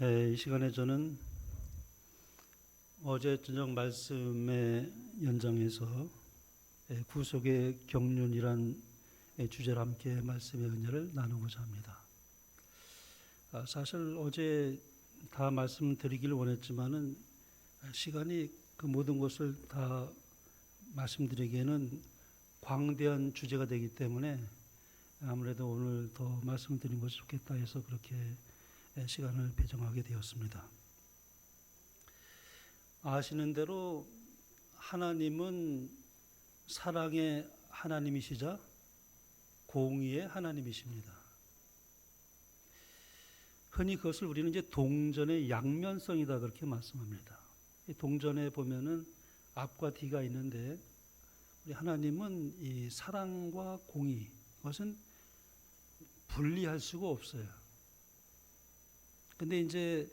이 시간에 저는 어제 저녁 말씀의 연장에서 구속의 경륜이란 주제로 함께 말씀의 은혜를 나누고자 합니다. 사실 어제 다 말씀드리기를 원했지만은 시간이 그 모든 것을 다 말씀드리기에는 광대한 주제가 되기 때문에 아무래도 오늘 더 말씀드린 것이 좋겠다 해서 그렇게 시간을 배정하게 되었습니다. 아시는 대로 하나님은 사랑의 하나님이시자 공의의 하나님이십니다. 흔히 그것을 우리는 이제 동전의 양면성이다 그렇게 말씀합니다. 이 동전에 보면은 앞과 뒤가 있는데 우리 하나님은 이 사랑과 공의 그것은 분리할 수가 없어요. 근데 이제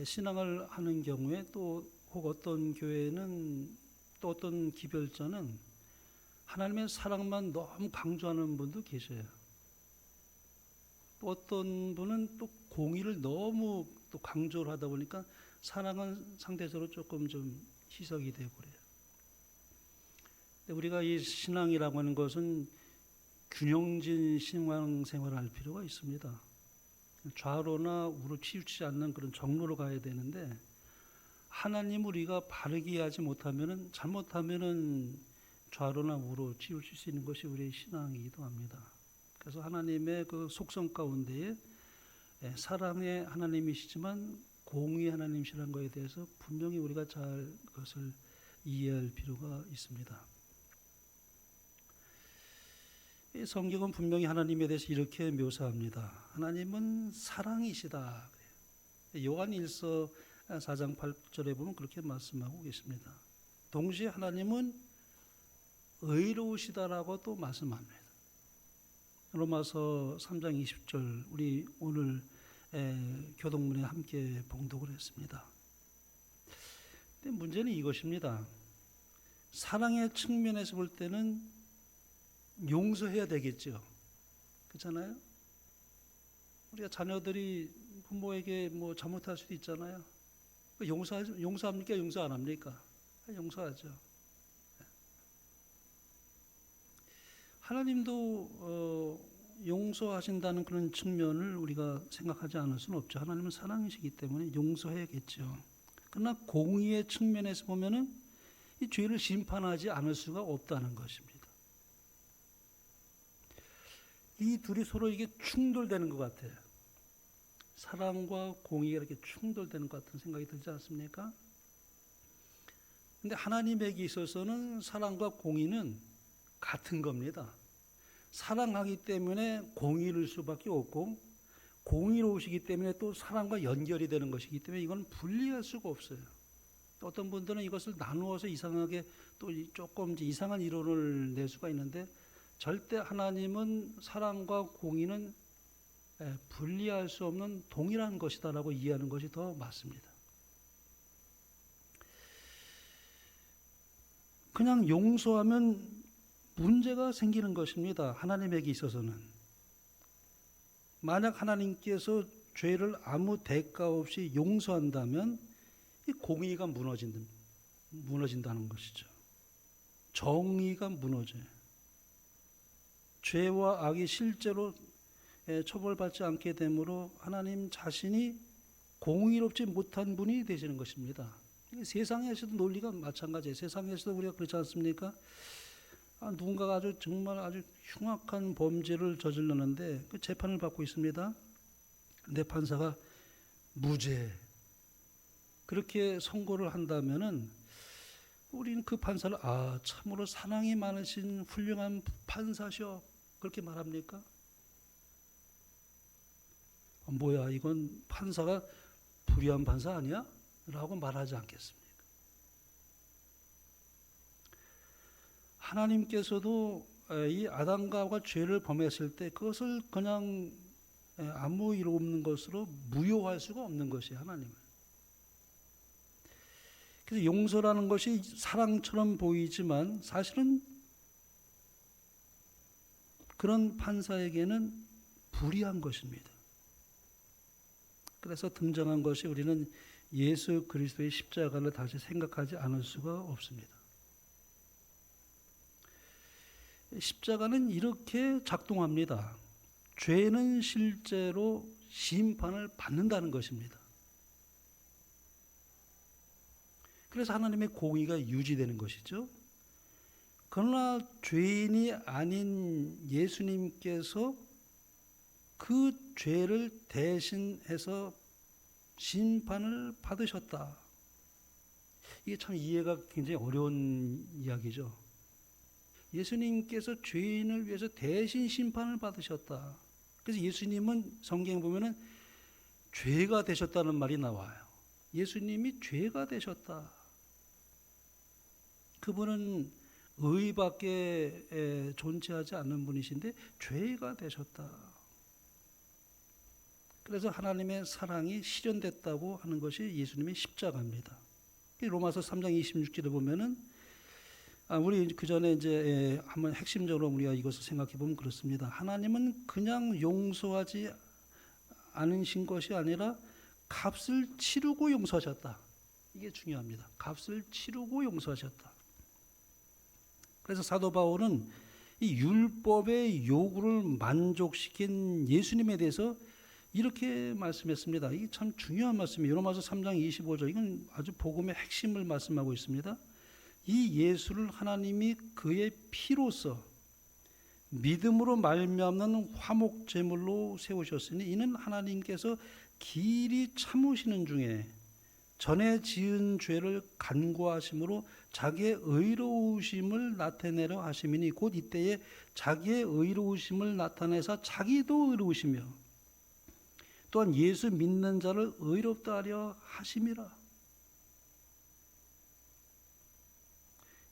신앙을 하는 경우에 또 혹 어떤 교회는 또 어떤 기별자는 하나님의 사랑만 너무 강조하는 분도 계셔요. 또 어떤 분은 또 공의를 너무 또 강조를 하다 보니까 사랑은 상대적으로 조금 좀 희석이 되고 그래요. 근데 우리가 이 신앙이라고 하는 것은 균형진 신앙생활을 할 필요가 있습니다. 좌로나 우로 치우치지 않는 그런 정로로 가야 되는데 하나님 우리가 바르게 하지 못하면은 잘못하면은 좌로나 우로 치우칠 수 있는 것이 우리의 신앙이기도 합니다. 그래서 하나님의 그 속성 가운데에 사랑의 하나님이시지만 공의의 하나님이시라는 것에 대해서 분명히 우리가 잘 그것을 이해할 필요가 있습니다. 이 성경은 분명히 하나님에 대해서 이렇게 묘사합니다. 하나님은 사랑이시다. 요한 1서 4장 8절에 보면 그렇게 말씀하고 계십니다. 동시에 하나님은 의로우시다라고 또 말씀합니다. 로마서 3장 20절 우리 오늘 교동문에 함께 봉독을 했습니다. 근데 문제는 이것입니다. 사랑의 측면에서 볼 때는 용서해야 되겠죠. 그렇잖아요? 우리가 자녀들이 부모에게 뭐 잘못할 수도 있잖아요. 용서합니까? 용서 안 합니까? 용서하죠. 하나님도 용서하신다는 그런 측면을 우리가 생각하지 않을 수는 없죠. 하나님은 사랑이시기 때문에 용서해야겠죠. 그러나 공의의 측면에서 보면은 이 죄를 심판하지 않을 수가 없다는 것입니다. 이 둘이 서로 이게 충돌되는 것 같아요. 사랑과 공의가 이렇게 충돌되는 것 같은 생각이 들지 않습니까? 근데 하나님에게 있어서는 사랑과 공의는 같은 겁니다. 사랑하기 때문에 공의로울 수밖에 없고 공의로우시기 때문에 또 사랑과 연결이 되는 것이기 때문에 이건 분리할 수가 없어요. 어떤 분들은 이것을 나누어서 이상하게 또 조금 이상한 이론을 낼 수가 있는데 절대 하나님은 사랑과 공의는 분리할 수 없는 동일한 것이다라고 이해하는 것이 더 맞습니다. 그냥 용서하면 문제가 생기는 것입니다. 하나님에게 있어서는. 만약 하나님께서 죄를 아무 대가 없이 용서한다면 이 공의가 무너진다는 것이죠. 정의가 무너져요. 죄와 악이 실제로 처벌받지 않게 되므로 하나님 자신이 공의롭지 못한 분이 되시는 것입니다. 세상에서도 논리가 마찬가지예요. 세상에서도 우리가 그렇지 않습니까? 누군가가 정말 아주 흉악한 범죄를 저질렀는데 그 재판을 받고 있습니다. 근데 판사가 무죄 그렇게 선고를 한다면은 우리는 그 판사를 참으로 사랑이 많으신 훌륭한 판사셔 그렇게 말합니까? 뭐야 이건 판사가 불의한 판사 아니야? 라고 말하지 않겠습니까? 하나님께서도 이 아담과 하와가 죄를 범했을 때 그것을 그냥 아무 일 없는 것으로 무효할 수가 없는 것이에요. 하나님은. 그래서 용서라는 것이 사랑처럼 보이지만 사실은 그런 판사에게는 불의한 것입니다. 그래서 등장한 것이 우리는 예수 그리스도의 십자가를 다시 생각하지 않을 수가 없습니다. 십자가는 이렇게 작동합니다. 죄는 실제로 심판을 받는다는 것입니다. 그래서 하나님의 공의가 유지되는 것이죠. 그러나 죄인이 아닌 예수님께서 그 죄를 대신해서 심판을 받으셨다. 이게 참 이해가 굉장히 어려운 이야기죠. 예수님께서 죄인을 위해서 대신 심판을 받으셨다. 그래서 예수님은 성경에 보면은 죄가 되셨다는 말이 나와요. 예수님이 죄가 되셨다. 그분은 의밖에 존재하지 않는 분이신데 죄가 되셨다. 그래서 하나님의 사랑이 실현됐다고 하는 것이 예수님의 십자가입니다. 로마서 3장 26절에 보면은 우리 그 전에 이제 한번 핵심적으로 우리가 이것을 생각해 보면 그렇습니다. 하나님은 그냥 용서하지 않으신 것이 아니라 값을 치르고 용서하셨다. 이게 중요합니다. 값을 치르고 용서하셨다. 그래서 사도 바울은 이 율법의 요구를 만족시킨 예수님에 대해서 이렇게 말씀했습니다. 이게 참 중요한 말씀이에요. 로마서 3장 25절. 이건 아주 복음의 핵심을 말씀하고 있습니다. 이 예수를 하나님이 그의 피로써 믿음으로 말미암는 화목 제물로 세우셨으니 이는 하나님께서 길이 참으시는 중에 전에 지은 죄를 간구하심으로 자기의 의로우심을 나타내려 하심이니 곧 이때에 자기의 의로우심을 나타내사 자기도 의로우시며 또한 예수 믿는 자를 의롭다 하려 하심이라.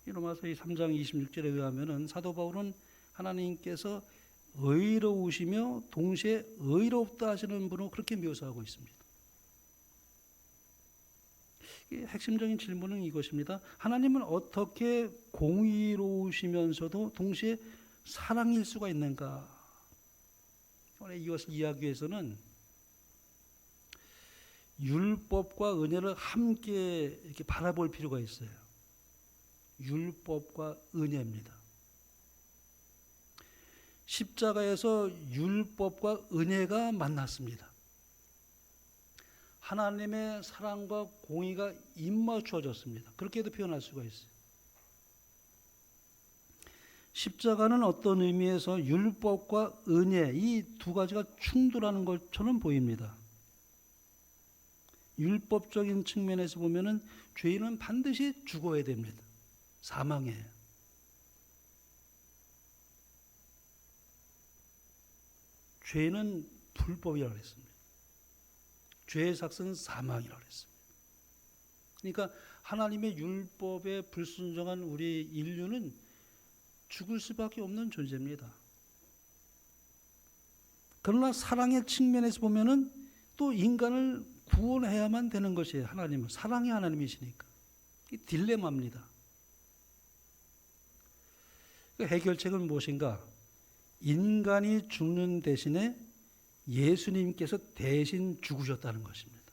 로마서 3장 26절에 의하면 사도 바울은 하나님께서 의로우시며 동시에 의롭다 하시는 분으로 그렇게 묘사하고 있습니다. 핵심적인 질문은 이것입니다. 하나님은 어떻게 공의로우시면서도 동시에 사랑일 수가 있는가? 이것을 이해하기 위해서는 율법과 은혜를 함께 이렇게 바라볼 필요가 있어요. 율법과 은혜입니다. 십자가에서 율법과 은혜가 만났습니다. 하나님의 사랑과 공의가 입맞추어졌습니다. 그렇게도 표현할 수가 있어요. 십자가는 어떤 의미에서 율법과 은혜 이 두 가지가 충돌하는 것처럼 보입니다. 율법적인 측면에서 보면은 죄인은 반드시 죽어야 됩니다. 사망해요. 죄는 불법이라고 했습니다. 죄의 삭은 사망이라고 했습니다. 그러니까 하나님의 율법에 불순종한 우리 인류는 죽을 수밖에 없는 존재입니다. 그러나 사랑의 측면에서 보면은 또 인간을 구원해야만 되는 것이에요. 하나님은 사랑의 하나님이시니까. 이 딜레마입니다. 해결책은 무엇인가? 인간이 죽는 대신에 예수님께서 대신 죽으셨다는 것입니다.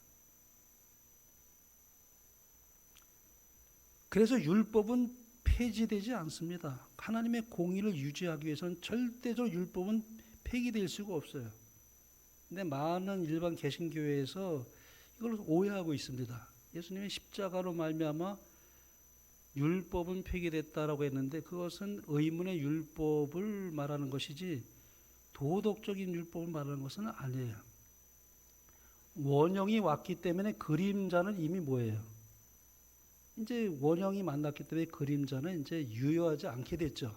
그래서 율법은 폐지되지 않습니다. 하나님의 공의를 유지하기 위해서는 절대적으로 율법은 폐기될 수가 없어요. 근데 많은 일반 개신교회에서 이걸 오해하고 있습니다. 예수님의 십자가로 말미암아 율법은 폐기됐다라고 했는데 그것은 의문의 율법을 말하는 것이지 도덕적인 율법을 말하는 것은 아니에요. 원형이 왔기 때문에 그림자는 이미 뭐예요? 이제 원형이 만났기 때문에 그림자는 이제 유효하지 않게 됐죠.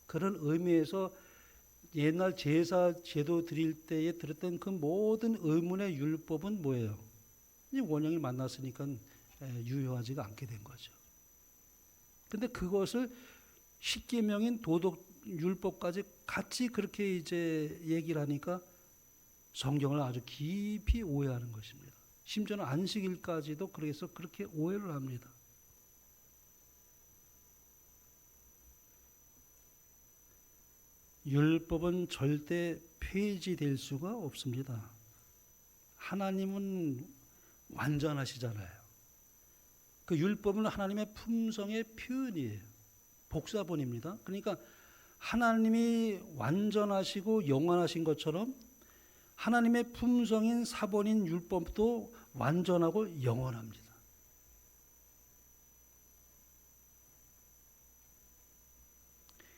그런 의미에서 옛날 제사 제도 드릴 때에 들었던 그 모든 의문의 율법은 뭐예요? 이제 원형이 만났으니까 유효하지가 않게 된 거죠. 근데 그것을 십계명인 도덕 율법까지 같이 그렇게 이제 얘기를 하니까 성경을 아주 깊이 오해하는 것입니다. 심지어는 안식일까지도 그래서 그렇게 오해를 합니다. 율법은 절대 폐지될 수가 없습니다. 하나님은 완전하시잖아요. 그 율법은 하나님의 품성의 표현이에요. 복사본입니다. 그러니까 하나님이 완전하시고 영원하신 것처럼 하나님의 품성인 사본인 율법도 완전하고 영원합니다.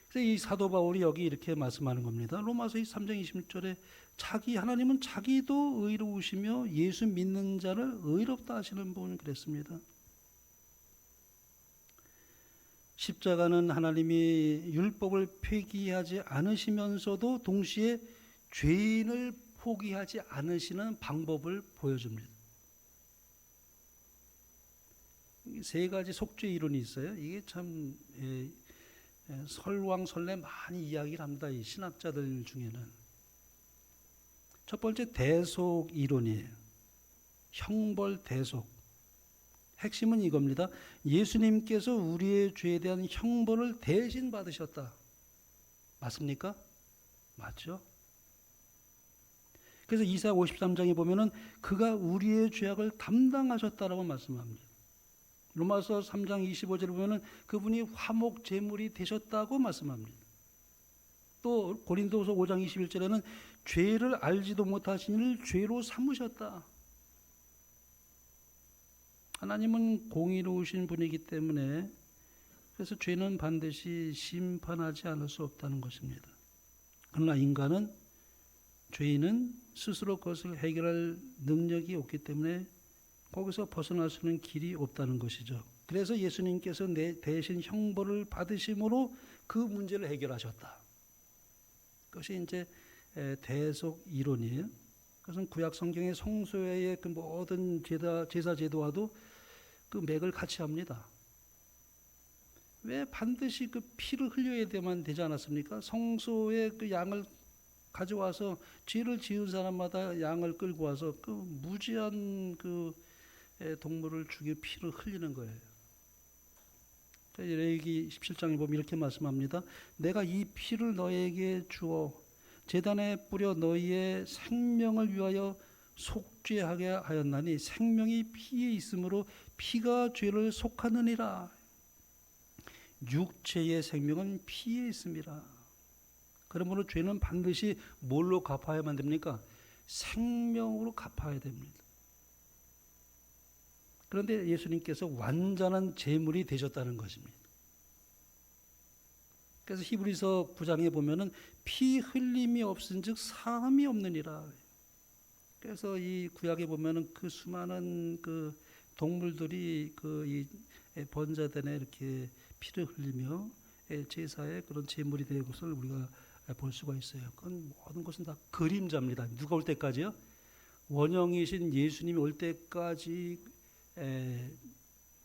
그래서 이 사도 바울이 여기 이렇게 말씀하는 겁니다. 로마서 3장 26절에 하나님은 자기도 의로우시며 예수 믿는 자를 의롭다 하시는 분 그랬습니다. 십자가는 하나님이 율법을 폐기하지 않으시면서도 동시에 죄인을 포기하지 않으시는 방법을 보여줍니다. 세 가지 속죄 이론이 있어요. 이게 참 설왕설래 많이 이야기를 합니다. 이 신학자들 중에는. 첫 번째 대속 이론이에요. 형벌 대속. 핵심은 이겁니다. 예수님께서 우리의 죄에 대한 형벌을 대신 받으셨다. 맞습니까? 맞죠? 그래서 이사야 53장에 보면은 그가 우리의 죄악을 담당하셨다라고 말씀합니다. 로마서 3장 25절에 보면은 그분이 화목 제물이 되셨다고 말씀합니다. 또 고린도서 5장 21절에는 죄를 알지도 못하신 이를 죄로 삼으셨다. 하나님은 공의로우신 분이기 때문에 그래서 죄는 반드시 심판하지 않을 수 없다는 것입니다. 그러나 인간은 죄인은 스스로 그것을 해결할 능력이 없기 때문에 거기서 벗어날 수 있는 길이 없다는 것이죠. 그래서 예수님께서 대신 형벌을 받으심으로 그 문제를 해결하셨다. 그것이 이제 대속 이론이에요. 그것은 구약 성경의 성소의 그 모든 제사 제도와도 그 맥을 같이 합니다. 왜 반드시 그 피를 흘려야 되지 않았습니까? 성소에 그 양을 가져와서 죄를 지은 사람마다 양을 끌고 와서 그 무지한 그 동물을 죽여 피를 흘리는 거예요. 레위기 17장에 보면 이렇게 말씀합니다. 내가 이 피를 너에게 주어 제단에 뿌려 너희의 생명을 위하여 속죄하게 하였나니 생명이 피에 있으므로 피가 죄를 속하느니라. 육체의 생명은 피에 있습니다. 그러므로 죄는 반드시 뭘로 갚아야만 됩니까? 생명으로 갚아야 됩니다. 그런데 예수님께서 완전한 제물이 되셨다는 것입니다. 그래서 히브리서 9장에 보면은 피 흘림이 없은즉 사함이 없느니라. 그래서 이 구약에 보면은 그 수많은 그 동물들이 그 이 번제단에 이렇게 피를 흘리며 제사의 그런 제물이 된 것을 우리가 볼 수가 있어요. 그건 모든 것은 다 그림자입니다. 누가 올 때까지요? 원형이신 예수님이 올 때까지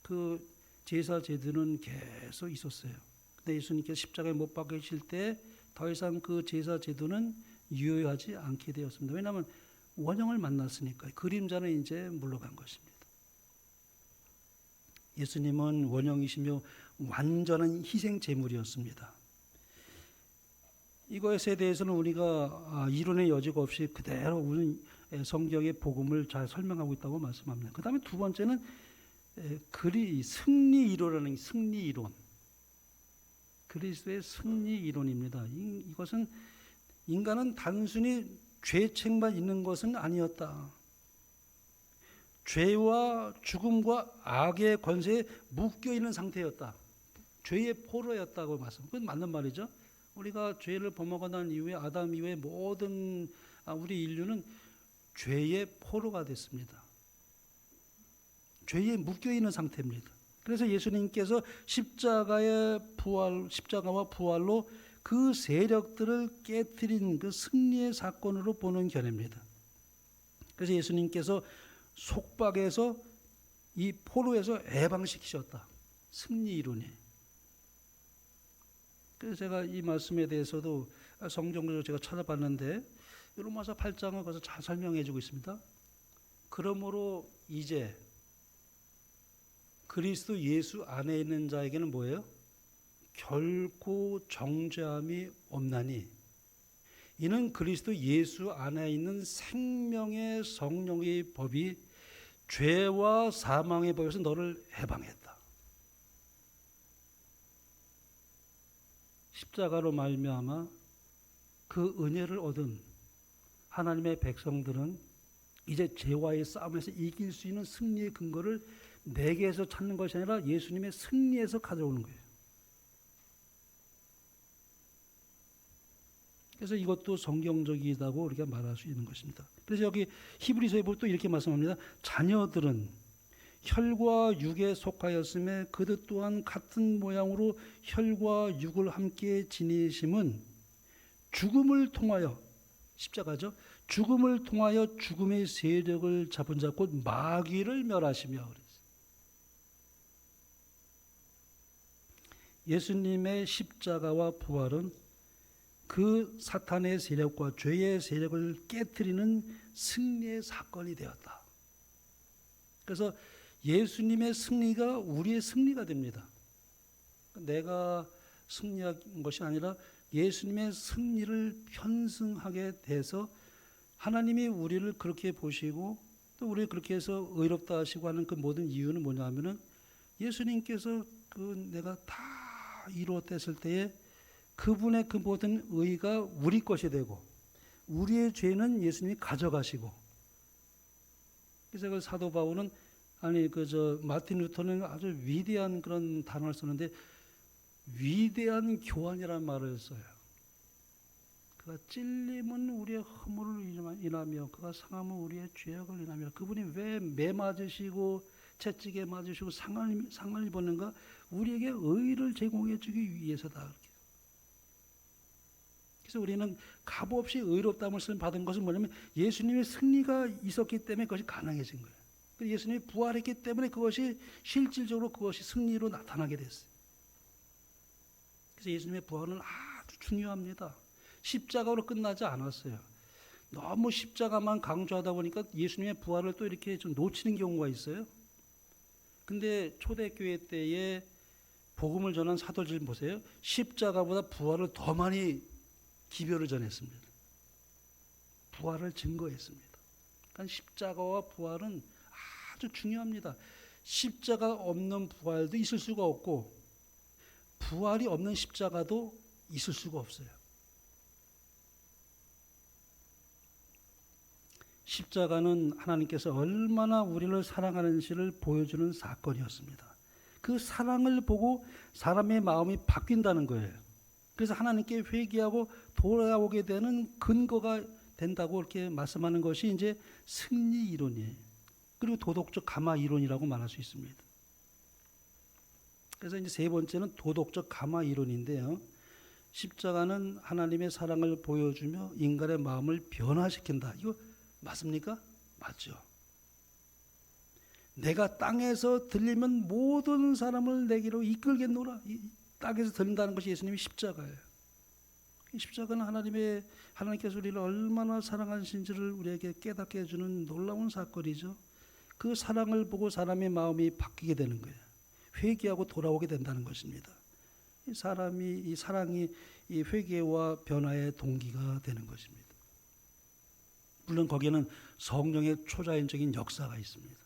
그 제사 제도는 계속 있었어요. 근데 예수님께서 십자가에 못 박히실 때 더 이상 그 제사 제도는 유효하지 않게 되었습니다. 왜냐하면 원형을 만났으니까. 그림자는 이제 물러간 것입니다. 예수님은 원형이시며 완전한 희생 제물이었습니다. 이것에 대해서는 우리가 이론의 여지가 없이 그대로 우리 성경의 복음을 잘 설명하고 있다고 말씀합니다. 그 다음에 두 번째는 승리 이론이라는 승리 이론. 그리스도의 승리 이론입니다. 이것은 인간은 단순히 죄책만 있는 것은 아니었다. 죄와 죽음과 악의 권세에 묶여 있는 상태였다. 죄의 포로였다고 말씀. 그건 맞는 말이죠. 우리가 죄를 범하고 난 이후에 아담 이후에 모든 우리 인류는 죄의 포로가 됐습니다. 죄에 묶여 있는 상태입니다. 그래서 예수님께서 십자가와 부활로 그 세력들을 깨뜨린 그 승리의 사건으로 보는 견해입니다. 그래서 예수님께서 속박에서 이 포로에서 해방시키셨다. 승리 이론이. 그래서 제가 이 말씀에 대해서도 성경적으로 제가 찾아봤는데 로마서 8장을 거기서 잘 설명해 주고 있습니다. 그러므로 이제 그리스도 예수 안에 있는 자에게는 뭐예요? 결코 정죄함이 없나니 이는 그리스도 예수 안에 있는 생명의 성령의 법이 죄와 사망의 법에서 너를 해방했다. 십자가로 말미암아 그 은혜를 얻은 하나님의 백성들은 이제 죄와의 싸움에서 이길 수 있는 승리의 근거를 내게에서 찾는 것이 아니라 예수님의 승리에서 가져오는 거예요. 그래서 이것도 성경적이다고 우리가 말할 수 있는 것입니다. 그래서 여기 히브리서에 보면 또 이렇게 말씀합니다. 자녀들은 혈과 육에 속하였음에 그들 또한 같은 모양으로 혈과 육을 함께 지니심은 죽음을 통하여, 십자가죠, 죽음을 통하여 죽음의 세력을 잡은 자 곧 마귀를 멸하시며. 예수님의 십자가와 부활은 그 사탄의 세력과 죄의 세력을 깨트리는 승리의 사건이 되었다. 그래서 예수님의 승리가 우리의 승리가 됩니다. 내가 승리한 것이 아니라 예수님의 승리를 편승하게 돼서 하나님이 우리를 그렇게 보시고 또 우리를 그렇게 해서 의롭다 하시고 하는 그 모든 이유는 뭐냐 하면은 예수님께서 그 내가 다 이루었다 했을 때에 그분의 그 모든 의가 우리 것이 되고 우리의 죄는 예수님이 가져가시고. 그래서 그 사도 바울은 마틴 루터는 아주 위대한 그런 단어를 쓰는데 위대한 교환이라는 말을 써요. 그가 찔림은 우리의 허물을 인하며 그가 상함은 우리의 죄악을 인하며. 그분이 왜 매 맞으시고 채찍에 맞으시고 상을 입었는가? 우리에게 의를 제공해 주기 위해서다. 그래서 우리는 값없이 의롭다함을 받은 것은 뭐냐면 예수님의 승리가 있었기 때문에 그것이 가능해진 거예요. 예수님이 부활했기 때문에 그것이 실질적으로 그것이 승리로 나타나게 됐어요. 그래서 예수님의 부활은 아주 중요합니다. 십자가로 끝나지 않았어요. 너무 십자가만 강조하다 보니까 예수님의 부활을 또 이렇게 좀 놓치는 경우가 있어요. 근데 초대교회 때에 복음을 전한 사도들 보세요. 십자가보다 부활을 더 많이 기별을 전했습니다. 부활을 증거했습니다. 그러니까 십자가와 부활은 아주 중요합니다. 십자가 없는 부활도 있을 수가 없고 부활이 없는 십자가도 있을 수가 없어요. 십자가는 하나님께서 얼마나 우리를 사랑하는지를 보여주는 사건이었습니다. 그 사랑을 보고 사람의 마음이 바뀐다는 거예요. 그래서 하나님께 회개하고 돌아오게 되는 근거가 된다고 이렇게 말씀하는 것이 이제 승리 이론이에요. 그리고 도덕적 가마 이론이라고 말할 수 있습니다. 그래서 이제 세 번째는 도덕적 가마 이론인데요. 십자가는 하나님의 사랑을 보여주며 인간의 마음을 변화시킨다. 이거 맞습니까? 맞죠. 내가 땅에서 들리면 모든 사람을 내게로 이끌겠노라. 땅에서 들린다는 것이 예수님의 십자가예요. 십자가는 하나님께서 우리를 얼마나 사랑하신지를 우리에게 깨닫게 해주는 놀라운 사건이죠. 그 사랑을 보고 사람의 마음이 바뀌게 되는 거예요. 회개하고 돌아오게 된다는 것입니다. 이 사랑이 이 회개와 변화의 동기가 되는 것입니다. 물론 거기에는 성령의 초자연적인 역사가 있습니다.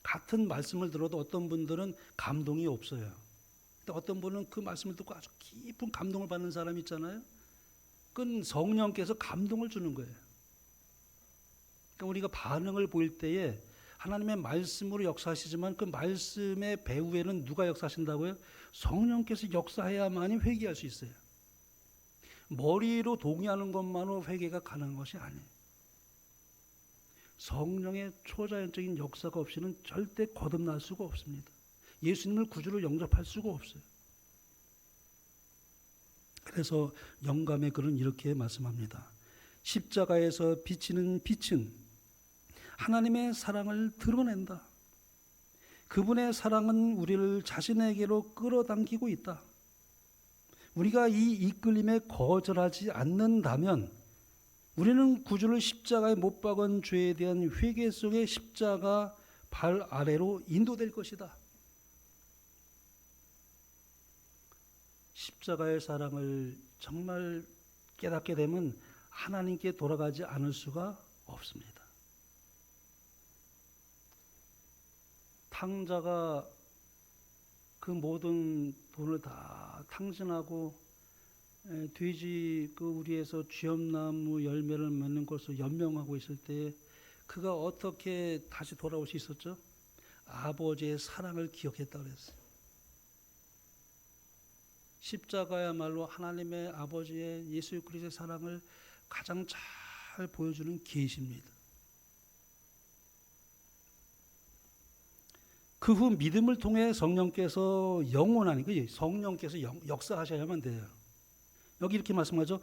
같은 말씀을 들어도 어떤 분들은 감동이 없어요. 근데 어떤 분은 그 말씀을 듣고 아주 깊은 감동을 받는 사람이 있잖아요. 그건 성령께서 감동을 주는 거예요. 그러니까 우리가 반응을 보일 때에 하나님의 말씀으로 역사하시지만 그 말씀의 배후에는 누가 역사하신다고요? 성령께서 역사해야만이 회개할 수 있어요. 머리로 동의하는 것만으로 회개가 가능한 것이 아니에요. 성령의 초자연적인 역사가 없이는 절대 거듭날 수가 없습니다. 예수님을 구주로 영접할 수가 없어요. 그래서 영감의 글은 이렇게 말씀합니다. 십자가에서 비치는 빛은 하나님의 사랑을 드러낸다. 그분의 사랑은 우리를 자신에게로 끌어당기고 있다. 우리가 이 이끌림에 거절하지 않는다면 우리는 구주를 십자가에 못 박은 죄에 대한 회개 속의 십자가 발 아래로 인도될 것이다. 십자가의 사랑을 정말 깨닫게 되면 하나님께 돌아가지 않을 수가 없습니다. 탕자가 그 모든 돈을 다 탕진하고 돼지 그 우리에서 쥐엄나무 열매를 맺는 것을 연명하고 있을 때 그가 어떻게 다시 돌아올 수 있었죠? 아버지의 사랑을 기억했다 그랬어요. 십자가야말로 하나님의 아버지의 예수 그리스도의 사랑을 가장 잘 보여주는 계시입니다. 그 후 믿음을 통해 성령께서 영원한, 성령께서 역사하셔야만 돼요. 여기 이렇게 말씀하죠.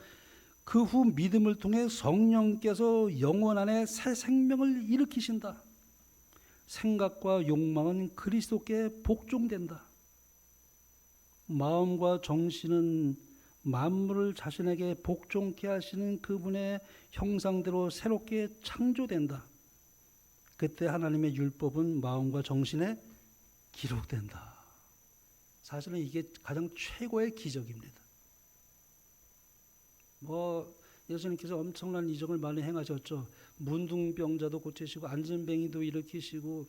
그 후 믿음을 통해 성령께서 영혼 안에 새 생명을 일으키신다. 생각과 욕망은 그리스도께 복종된다. 마음과 정신은 만물을 자신에게 복종케 하시는 그분의 형상대로 새롭게 창조된다. 그때 하나님의 율법은 마음과 정신에 기록된다. 사실은 이게 가장 최고의 기적입니다. 예수님께서 엄청난 이적을 많이 행하셨죠. 문둥병자도 고치시고 안진뱅이도 일으키시고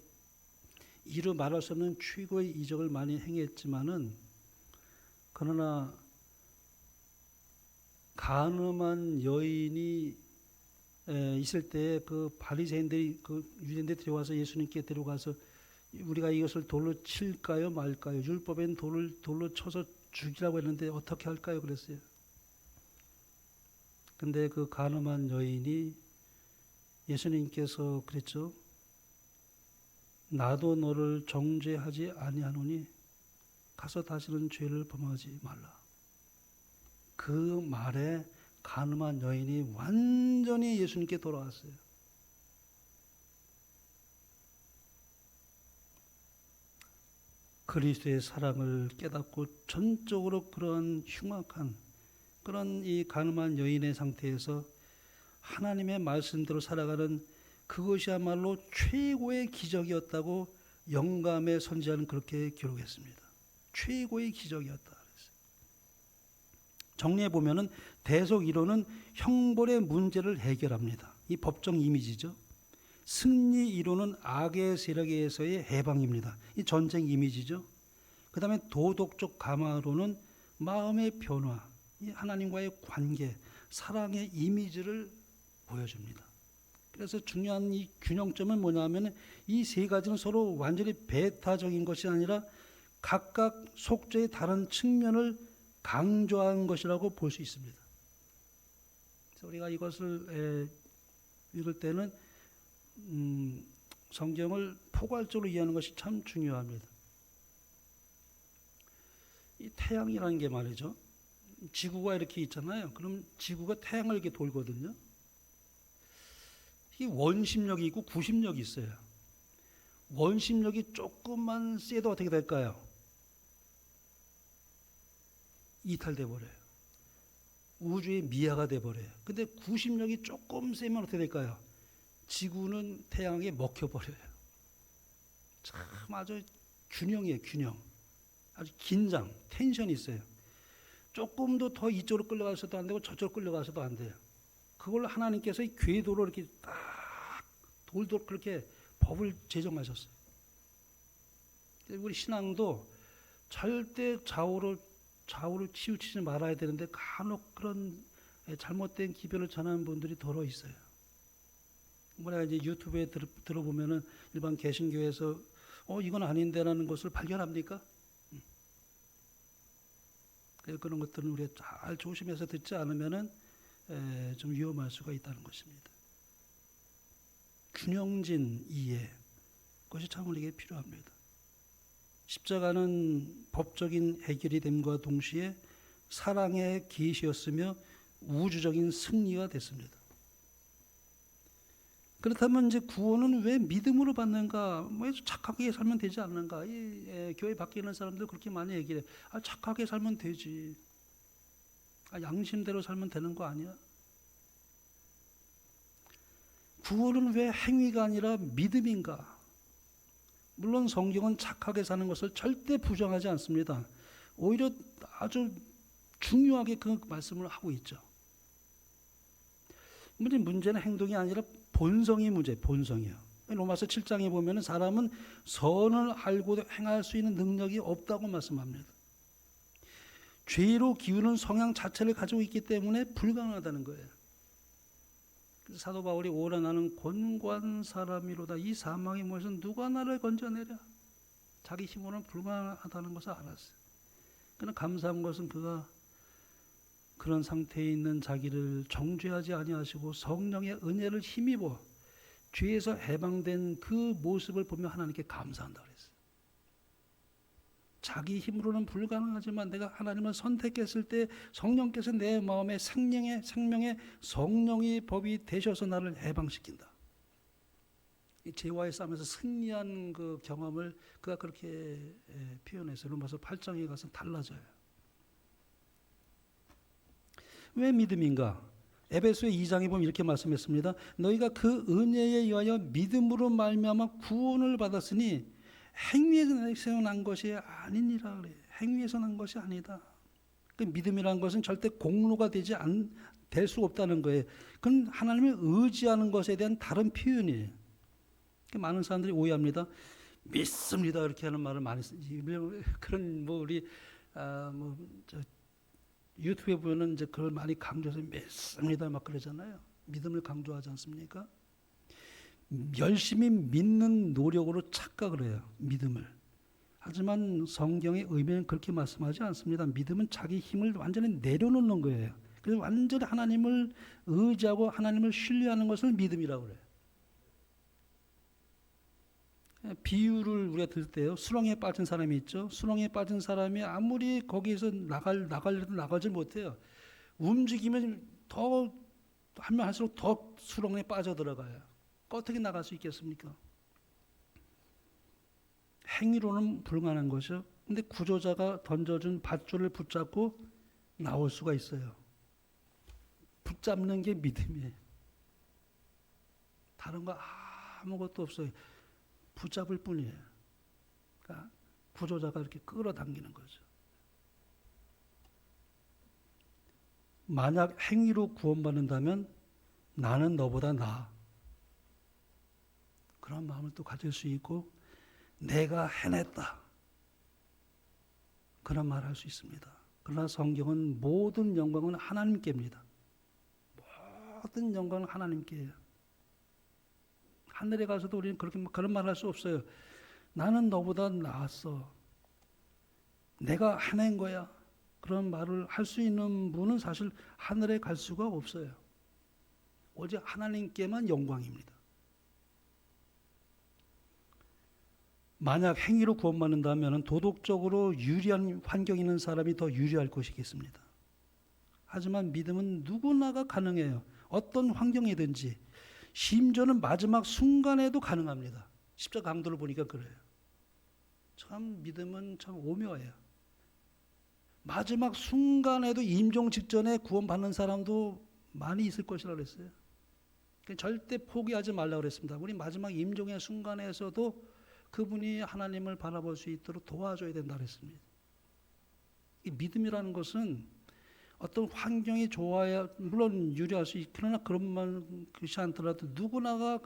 이루 말할 수 없는 최고의 이적을 많이 행했지만은 그러나 간음한 여인이 있을 때 그 바리새인들이 그 유대인들이 데려와서 예수님께 데려가서 우리가 이것을 돌로 칠까요 말까요? 율법엔 돌로 쳐서 죽이라고 했는데 어떻게 할까요? 그랬어요. 근데 그 간음한 여인이 예수님께서 그랬죠. 나도 너를 정죄하지 아니하노니 가서 다시는 죄를 범하지 말라. 그 말에 간음한 여인이 완전히 예수님께 돌아왔어요. 그리스도의 사랑을 깨닫고 전적으로 그런 흉악한 그런 이 간음한 여인의 상태에서 하나님의 말씀대로 살아가는 그것이야말로 최고의 기적이었다고 영감의 선지자는 그렇게 기록했습니다. 최고의 기적이었다 그랬어요. 정리해 보면은 대속 이론은 형벌의 문제를 해결합니다. 이 법정 이미지죠. 승리 이론은 악의 세력에서의 해방입니다. 이 전쟁 이미지죠. 그 다음에 도덕적 감화론은 마음의 변화, 이 하나님과의 관계, 사랑의 이미지를 보여줍니다. 그래서 중요한 이 균형점은 뭐냐면 이 세 가지는 서로 완전히 배타적인 것이 아니라 각각 속죄의 다른 측면을 강조한 것이라고 볼 수 있습니다. 그래서 우리가 이것을 읽을 때는 성경을 포괄적으로 이해하는 것이 참 중요합니다. 이 태양이라는 게 말이죠. 지구가 이렇게 있잖아요. 그럼 지구가 태양을 이렇게 돌거든요. 이 원심력이 있고 구심력이 있어요. 원심력이 조금만 세도 어떻게 될까요? 이탈돼 버려요. 우주의 미아가 돼 버려요. 근데 구심력이 조금 세면 어떻게 될까요? 지구는 태양에 먹혀 버려요. 참 아주 균형이에요, 균형. 아주 긴장, 텐션이 있어요. 조금도 더 이쪽으로 끌려가서도 안 되고 저쪽으로 끌려가서도 안 돼요. 그걸 하나님께서 이 궤도로 이렇게 딱 돌도록 그렇게 법을 제정하셨어요. 우리 신앙도 절대 좌우로 치우치지 말아야 되는데 간혹 그런 잘못된 기별을 전하는 분들이 더러 있어요. 뭐라 이제 유튜브에 들어보면은 일반 개신교에서 이건 아닌데라는 것을 발견합니까? 그런 것들은 우리가 잘 조심해서 듣지 않으면은 좀 위험할 수가 있다는 것입니다. 균형진 이해, 그것이 참 우리에게 필요합니다. 십자가는 법적인 해결이 됨과 동시에 사랑의 계시였으며 우주적인 승리가 됐습니다. 그렇다면 이제 구원은 왜 믿음으로 받는가? 착하게 살면 되지 않는가? 교회 밖에 있는 사람들 그렇게 많이 얘기해. 착하게 살면 되지. 양심대로 살면 되는 거 아니야? 구원은 왜 행위가 아니라 믿음인가? 물론 성경은 착하게 사는 것을 절대 부정하지 않습니다. 오히려 아주 중요하게 그 말씀을 하고 있죠. 문제는 행동이 아니라 본성이 문제, 본성이요. 로마서 7장에 보면은 사람은 선을 알고도 행할 수 있는 능력이 없다고 말씀합니다. 죄로 기우는 성향 자체를 가지고 있기 때문에 불가능하다는 거예요. 그래서 사도 바울이 오라 나는 곤고한 사람이로다. 이 사망의 몸에서 누가 나를 건져내랴. 자기 힘으로는 불가능하다는 것을 알았어요. 그러나 감사한 것은 그가 그런 상태에 있는 자기를 정죄하지 아니하시고 성령의 은혜를 힘입어 죄에서 해방된 그 모습을 보며 하나님께 감사한다고 그랬어요. 자기 힘으로는 불가능하지만 내가 하나님을 선택했을 때 성령께서 내 마음에 생명의 성령의 법이 되셔서 나를 해방시킨다. 이 죄와의 싸움에서 승리한 그 경험을 그가 그렇게 표현했어요. 로마서 8장에 가서 달라져요. 왜 믿음인가? 에베소 2장에 보면 이렇게 말씀했습니다. 너희가 그 은혜에 의하여 믿음으로 말미암아 구원을 받았으니 행위에서 난 것이 아니니라 그래. 행위에서 난 것이 아니다. 그 믿음이라는 것은 절대 공로가 될 수 없다는 거예요. 그건 하나님을 의지하는 것에 대한 다른 표현이에요. 많은 사람들이 오해합니다. 믿습니다 이렇게 하는 말을 많이 쓰죠. 그런 우리 유튜브에 보면은 이제 그걸 많이 강조해서 믿습니다 막 그러잖아요. 믿음을 강조하지 않습니까? 열심히 믿는 노력으로 착각을 해요. 믿음을. 하지만 성경의 의미는 그렇게 말씀하지 않습니다. 믿음은 자기 힘을 완전히 내려놓는 거예요. 그래서 완전히 하나님을 의지하고 하나님을 신뢰하는 것을 믿음이라고 그래요. 비유를 우리가 들 때요. 수렁에 빠진 사람이 있죠. 수렁에 빠진 사람이 아무리 거기에서 나가려도 나가질 못해요. 움직이면 더 하면 할수록 더 수렁에 빠져들어가요. 어떻게 나갈 수 있겠습니까? 행위로는 불가능한 것이요. 근데 구조자가 던져준 밧줄을 붙잡고 나올 수가 있어요. 붙잡는 게 믿음이에요. 다른 거 아무것도 없어요. 붙잡을 뿐이에요. 그러니까 구조자가 이렇게 끌어당기는 거죠. 만약 행위로 구원받는다면 나는 너보다 나아. 그런 마음을 또 가질 수 있고 내가 해냈다. 그런 말을 할 수 있습니다. 그러나 성경은 모든 영광은 하나님께입니다. 모든 영광은 하나님께예요. 하늘에 가서도 우리는 그런 말 할 수 없어요. 나는 너보다 나았어. 내가 해낸 거야. 그런 말을 할 수 있는 분은 사실 하늘에 갈 수가 없어요. 오직 하나님께만 영광입니다. 만약 행위로 구원받는다면 도덕적으로 유리한 환경에 있는 사람이 더 유리할 것이겠습니다. 하지만 믿음은 누구나가 가능해요. 어떤 환경이든지. 심지어는 마지막 순간에도 가능합니다. 십자가 강도를 보니까 그래요. 참 믿음은 참 오묘해요. 마지막 순간에도 임종 직전에 구원받는 사람도 많이 있을 것이라고 그랬어요. 절대 포기하지 말라고 그랬습니다. 우리 마지막 임종의 순간에서도 그분이 하나님을 바라볼 수 있도록 도와줘야 된다고 그랬습니다. 이 믿음이라는 것은 어떤 환경이 좋아야 물론 유리할 수 있고 그러나 그런 것이 않더라도 누구나가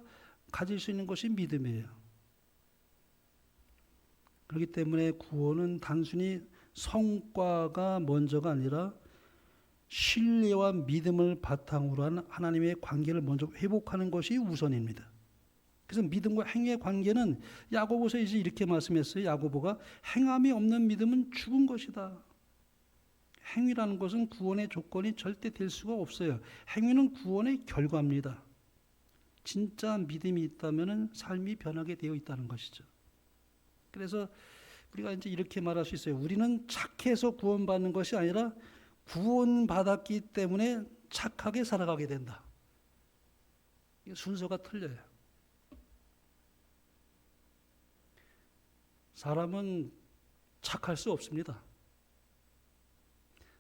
가질 수 있는 것이 믿음이에요. 그렇기 때문에 구원은 단순히 성과가 먼저가 아니라 신뢰와 믿음을 바탕으로 한 하나님의 관계를 먼저 회복하는 것이 우선입니다. 그래서 믿음과 행위의 관계는 야고보서 이제 이렇게 말씀했어요. 야고보가 행함이 없는 믿음은 죽은 것이다. 행위라는 것은 구원의 조건이 절대 될 수가 없어요. 행위는 구원의 결과입니다. 진짜 믿음이 있다면 삶이 변하게 되어 있다는 것이죠. 그래서 우리가 이제 이렇게 말할 수 있어요. 우리는 착해서 구원받는 것이 아니라 구원받았기 때문에 착하게 살아가게 된다. 순서가 틀려요. 사람은 착할 수 없습니다.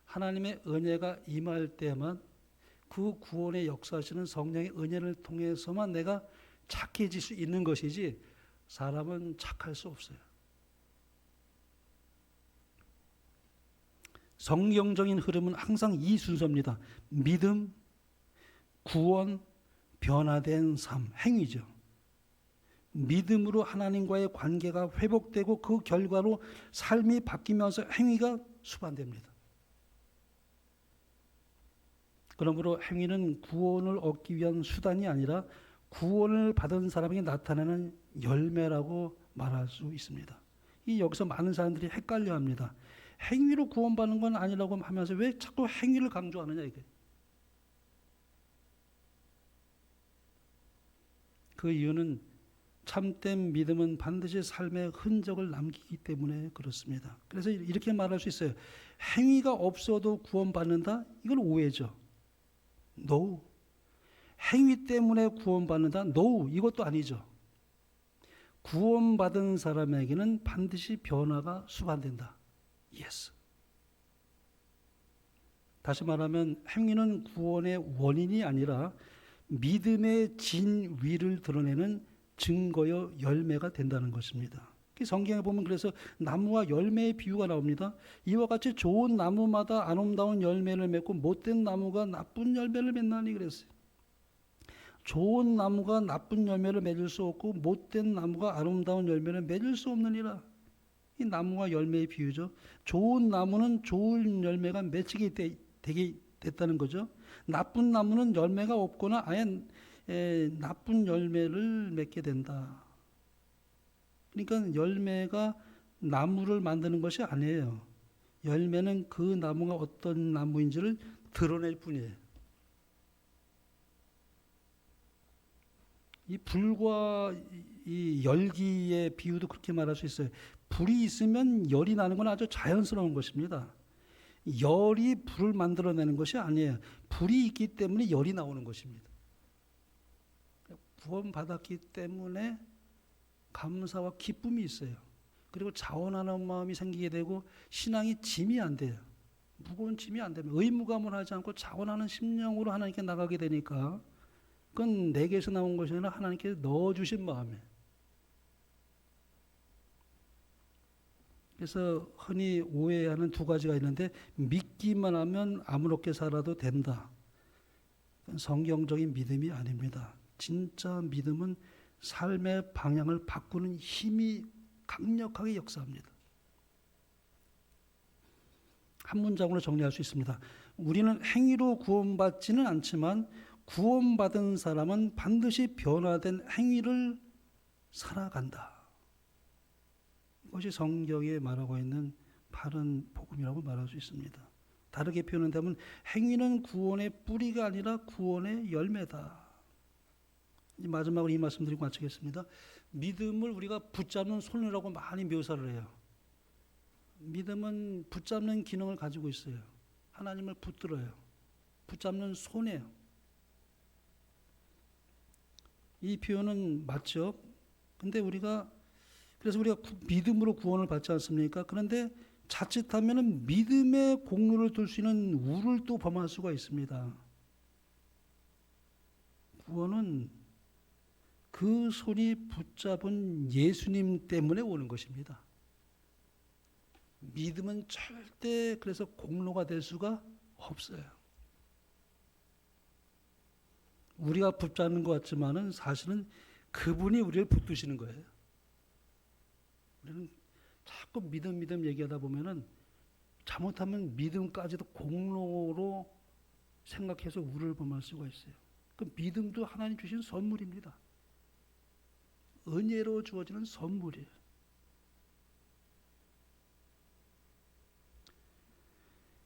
하나님의 은혜가 임할 때만 그 구원의 역사하시는 성령의 은혜를 통해서만 내가 착해질 수 있는 것이지 사람은 착할 수 없어요. 성경적인 흐름은 항상 이 순서입니다. 믿음, 구원, 변화된 삶, 행위죠. 믿음으로 하나님과의 관계가 회복되고 그 결과로 삶이 바뀌면서 행위가 수반됩니다. 그러므로 행위는 구원을 얻기 위한 수단이 아니라 구원을 받은 사람에게 나타나는 열매라고 말할 수 있습니다. 이 여기서 많은 사람들이 헷갈려합니다. 행위로 구원받는 건 아니라고 하면서 왜 자꾸 행위를 강조하느냐 이게. 그 이유는 참된 믿음은 반드시 삶의 흔적을 남기기 때문에 그렇습니다. 그래서 이렇게 말할 수 있어요. 행위가 없어도 구원받는다? 이건 오해죠. No. 행위 때문에 구원받는다? No. 이것도 아니죠. 구원받은 사람에게는 반드시 변화가 수반된다. Yes. 다시 말하면 행위는 구원의 원인이 아니라 믿음의 진위를 드러내는 증거여 열매가 된다는 것입니다. 성경에 보면 그래서 나무와 열매의 비유가 나옵니다. 이와 같이 좋은 나무마다 아름다운 열매를 맺고 못된 나무가 나쁜 열매를 맺나니 그랬어요. 좋은 나무가 나쁜 열매를 맺을 수 없고 못된 나무가 아름다운 열매를 맺을 수 없느니라. 이 나무와 열매의 비유죠. 좋은 나무는 좋은 열매가 맺히게 되게 됐다는 거죠. 나쁜 나무는 열매가 없거나 아예 나쁜 열매를 맺게 된다. 그러니까 열매가 나무를 만드는 것이 아니에요. 열매는 그 나무가 어떤 나무인지를 드러낼 뿐이에요. 이 불과 이 열기의 비유도 그렇게 말할 수 있어요. 불이 있으면 열이 나는 건 아주 자연스러운 것입니다. 열이 불을 만들어내는 것이 아니에요. 불이 있기 때문에 열이 나오는 것입니다. 구원받았기 때문에 감사와 기쁨이 있어요. 그리고 자원하는 마음이 생기게 되고 신앙이 짐이 안 돼요. 무거운 짐이 안 되면 의무감을 하지 않고 자원하는 심령으로 하나님께 나가게 되니까 그건 내게서 나온 것이 아니라 하나님께 넣어주신 마음이에요. 그래서 흔히 오해하는 두 가지가 있는데 믿기만 하면 아무렇게 살아도 된다. 그건 성경적인 믿음이 아닙니다. 진짜 믿음은 삶의 방향을 바꾸는 힘이 강력하게 역사합니다. 한 문장으로 정리할 수 있습니다. 우리는 행위로 구원받지는 않지만 구원받은 사람은 반드시 변화된 행위를 살아간다. 이것이 성경에 말하고 있는 바른 복음이라고 말할 수 있습니다. 다르게 표현한다면 행위는 구원의 뿌리가 아니라 구원의 열매다. 마지막으로 이 말씀 드리고 마치겠습니다. 믿음을 우리가 붙잡는 손이라고 많이 묘사를 해요. 믿음은 붙잡는 기능을 가지고 있어요. 하나님을 붙들어요. 붙잡는 손이에요. 이 표현은 맞죠? 근데 그래서 우리가 믿음으로 구원을 받지 않습니까? 그런데 자칫하면 믿음의 공로를 둘 수 있는 우를 또 범할 수가 있습니다. 구원은 그 손이 붙잡은 예수님 때문에 오는 것입니다. 믿음은 절대 그래서 공로가 될 수가 없어요. 우리가 붙잡는 것 같지만은 사실은 그분이 우리를 붙드시는 거예요. 우리는 자꾸 믿음 얘기하다 보면은 잘못하면 믿음까지도 공로로 생각해서 우를 범할 수가 있어요. 그 믿음도 하나님 주신 선물입니다. 은혜로 주어지는 선물이에요.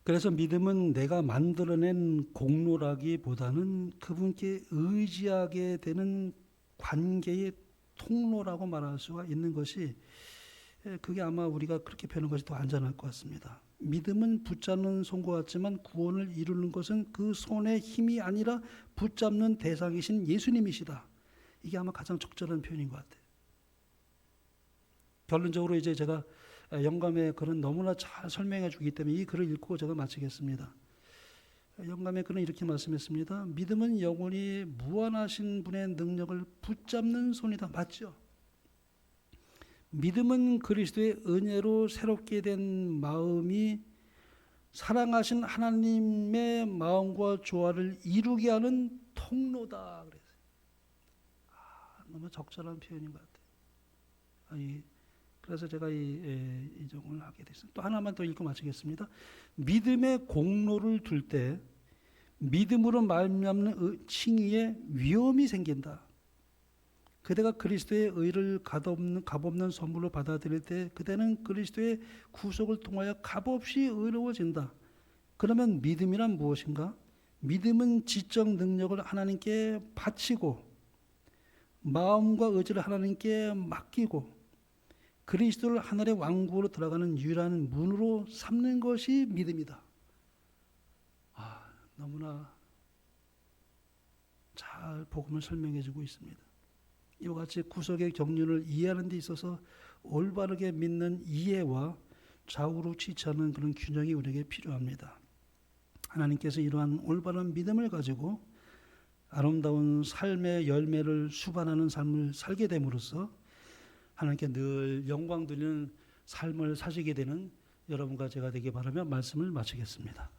그래서 믿음은 내가 만들어낸 공로라기보다는 그분께 의지하게 되는 관계의 통로라고 말할 수가 있는 것이 그게 아마 우리가 그렇게 표현하는 것이 더 안전할 것 같습니다. 믿음은 붙잡는 손과 같지만 구원을 이루는 것은 그 손의 힘이 아니라 붙잡는 대상이신 예수님이시다. 이게 아마 가장 적절한 표현인 것 같아요. 결론적으로 이제 제가 영감의 글은 너무나 잘 설명해 주기 때문에 이 글을 읽고 제가 마치겠습니다. 영감의 글은 이렇게 말씀했습니다. 믿음은 영원히 무한하신 분의 능력을 붙잡는 손이다. 맞죠? 믿음은 그리스도의 은혜로 새롭게 된 마음이 사랑하신 하나님의 마음과 조화를 이루게 하는 통로다 그랬어요. 너무 적절한 표현인 것 같아요. 그래서 제가 이 종을 하게 됐습니다. 또 하나만 더 읽고 마치겠습니다. 믿음의 공로를 둘 때 믿음으로 말미암는 칭의에 위험이 생긴다. 그대가 그리스도의 의를 값없는 선물로 받아들일 때 그대는 그리스도의 구속을 통하여 값없이 의로워진다. 그러면 믿음이란 무엇인가? 믿음은 지적 능력을 하나님께 바치고 마음과 의지를 하나님께 맡기고 그리스도를 하늘의 왕국으로 들어가는 유일한 문으로 삼는 것이 믿음이다. 너무나 잘 복음을 설명해 주고 있습니다. 이와 같이 구속의 경륜을 이해하는 데 있어서 올바르게 믿는 이해와 좌우로 치치하는 그런 균형이 우리에게 필요합니다. 하나님께서 이러한 올바른 믿음을 가지고 아름다운 삶의 열매를 수반하는 삶을 살게 됨으로써 하나님께 늘 영광 돌리는 삶을 사시게 되는 여러분과 제가 되기 바라며 말씀을 마치겠습니다.